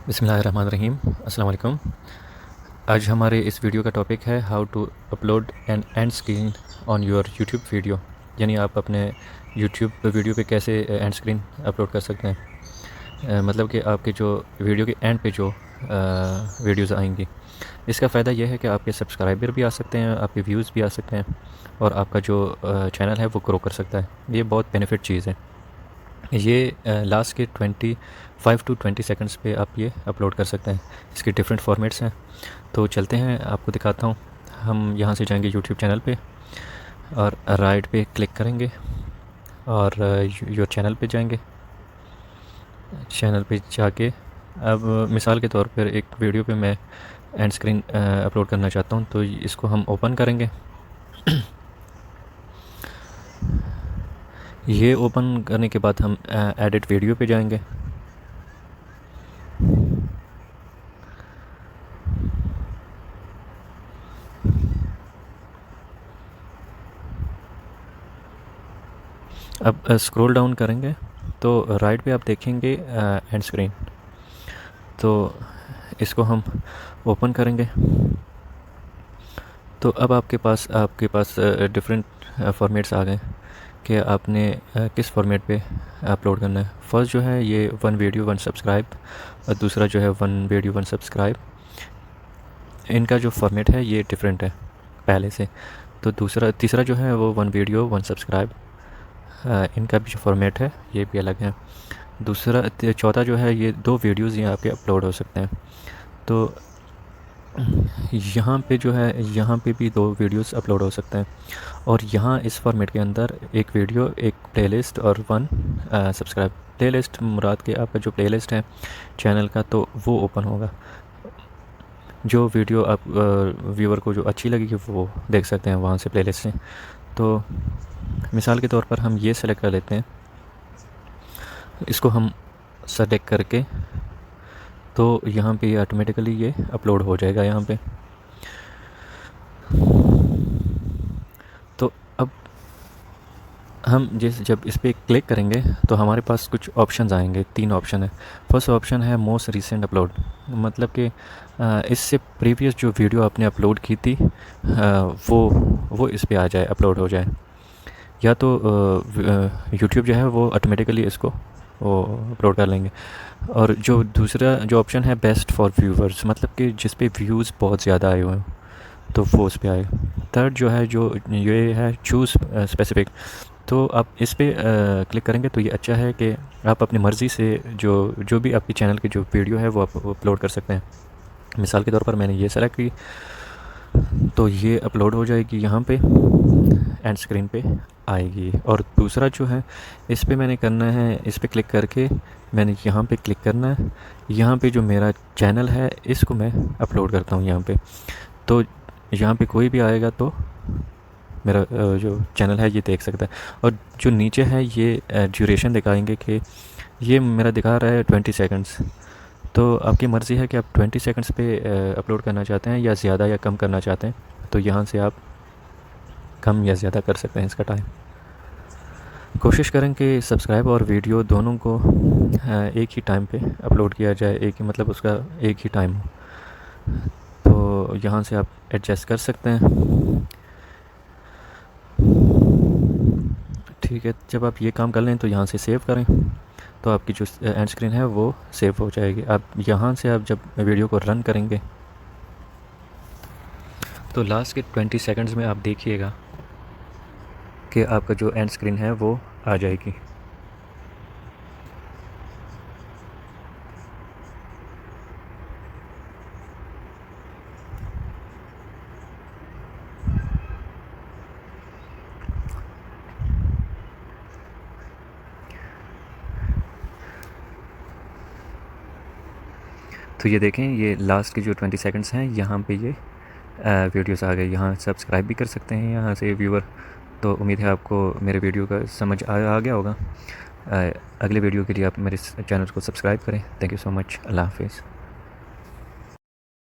बिस्मिल्लाहिर्रहमानिर्रहीम। अस्सलाम वालेकुम। आज हमारे इस वीडियो का टॉपिक है how to upload an end screen on your YouTube video, यानी आप अपने यूट्यूब वीडियो पे कैसे एंड स्क्रीन अपलोड कर सकते हैं। मतलब कि आपके जो वीडियो के एंड पे जो वीडियोस आएंगी, इसका फ़ायदा यह है कि आपके सब्सक्राइबर भी आ सकते हैं, आपके व्यूज़ भी आ सकते हैं और आपका जो चैनल है वो ग्रो कर सकता है। ये बहुत बेनिफिट चीज़ है। ये लास्ट के 25 टू 20 सेकंड्स पे आप ये अपलोड कर सकते हैं। इसके डिफरेंट फॉर्मेट्स हैं, तो चलते हैं आपको दिखाता हूँ। हम यहाँ से जाएंगे यूट्यूब चैनल पे और राइट पे क्लिक करेंगे और योर चैनल पे जाएंगे। चैनल पे जाके अब मिसाल के तौर पर एक वीडियो पे मैं एंड स्क्रीन अपलोड करना चाहता हूँ, तो इसको हम ओपन करेंगे। ये ओपन करने के बाद हम एडिट वीडियो पे जाएंगे। अब स्क्रॉल डाउन करेंगे तो राइट पे आप देखेंगे एंड स्क्रीन, तो इसको हम ओपन करेंगे। तो अब आपके पास डिफरेंट फॉर्मेट्स आ गए कि आपने किस फॉर्मेट पे अपलोड करना है। फर्स्ट जो है ये 1 वीडियो 1 सब्सक्राइब और दूसरा जो है 1 वीडियो 1 सब्सक्राइब। इनका जो फॉर्मेट है ये डिफरेंट है पहले से। तो तीसरा जो है वो 1 वीडियो 1 सब्सक्राइब, इनका भी जो फॉर्मेट है ये भी अलग है। चौथा जो है ये 2 वीडियोज़ यहाँ पे अपलोड हो सकते हैं। तो यहाँ पे जो है यहाँ पे भी 2 वीडियोस अपलोड हो सकते हैं। और यहाँ इस फॉर्मेट के अंदर 1 वीडियो 1 प्लेलिस्ट और 1 सब्सक्राइब। प्लेलिस्ट मुराद के आपका जो प्लेलिस्ट है चैनल का, तो वो ओपन होगा। जो वीडियो आप व्यूअर को जो अच्छी लगेगी वो देख सकते हैं वहाँ से प्लेलिस्ट से। तो मिसाल के तौर पर हम ये सेलेक्ट कर लेते हैं, इसको हम सेलेक्ट करके तो यहाँ पे ये ऑटोमेटिकली ये अपलोड हो जाएगा यहाँ पे। तो अब हम जब इस पर क्लिक करेंगे तो हमारे पास कुछ ऑप्शंस आएंगे। 3 ऑप्शन है। फर्स्ट ऑप्शन है मोस्ट रीसेंट अपलोड, मतलब कि इससे प्रीवियस जो वीडियो आपने अपलोड की थी वो इस पे आ जाए, अपलोड हो जाए। या तो यूट्यूब जो है वो ऑटोमेटिकली इसको वो अपलोड कर लेंगे। और जो दूसरा जो ऑप्शन है बेस्ट फॉर व्यूवर्स, मतलब कि जिस पे व्यूज़ बहुत ज़्यादा आए हुए हैं तो वो उस पर आएगा। थर्ड जो है जो ये है चूज़ स्पेसिफिक, तो आप इस पे क्लिक करेंगे तो ये अच्छा है कि आप अपनी मर्ज़ी से जो भी आपके चैनल की जो वीडियो है वो आप अपलोड कर सकते हैं। मिसाल के तौर पर मैंने ये सेलेक्ट की तो ये अपलोड हो जाएगी, यहाँ पे एंड स्क्रीन पे आएगी। और दूसरा जो है इस पे मैंने करना है, इस पे क्लिक करके मैंने यहाँ पे क्लिक करना है। यहाँ पे जो मेरा चैनल है इसको मैं अपलोड करता हूँ यहाँ पे। तो यहाँ पे कोई भी आएगा तो मेरा जो चैनल है ये देख सकता है। और जो नीचे है ये ड्यूरेशन दिखाएंगे कि ये मेरा दिखा रहा है 20 सेकंड्स। तो आपकी मर्ज़ी है कि आप 20 सेकंड्स पे अपलोड करना चाहते हैं या ज़्यादा या कम करना चाहते हैं, तो यहाँ से आप कम या ज़्यादा कर सकते हैं इसका टाइम। कोशिश करें कि सब्सक्राइब और वीडियो दोनों को एक ही टाइम पे अपलोड किया जाए, एक ही मतलब उसका एक ही टाइम हो। तो यहाँ से आप एडजस्ट कर सकते हैं। ठीक है, जब आप ये काम कर लें तो यहाँ से सेव करें, तो आपकी जो एंड स्क्रीन है वो सेव हो जाएगी। अब यहाँ से आप जब वीडियो को रन करेंगे तो लास्ट के 20 सेकंड्स में आप देखिएगा कि आपका जो एंड स्क्रीन है वो आ जाएगी। तो ये देखें, ये लास्ट के जो 20 सेकंड्स हैं यहाँ पे ये वीडियोस आ गए। यहाँ सब्सक्राइब भी कर सकते हैं यहाँ से व्यूअर। तो उम्मीद है आपको मेरे वीडियो का समझ आ गया होगा। अगले वीडियो के लिए आप मेरे चैनल को सब्सक्राइब करें। Thank you so much. अल्लाह हाफिज़।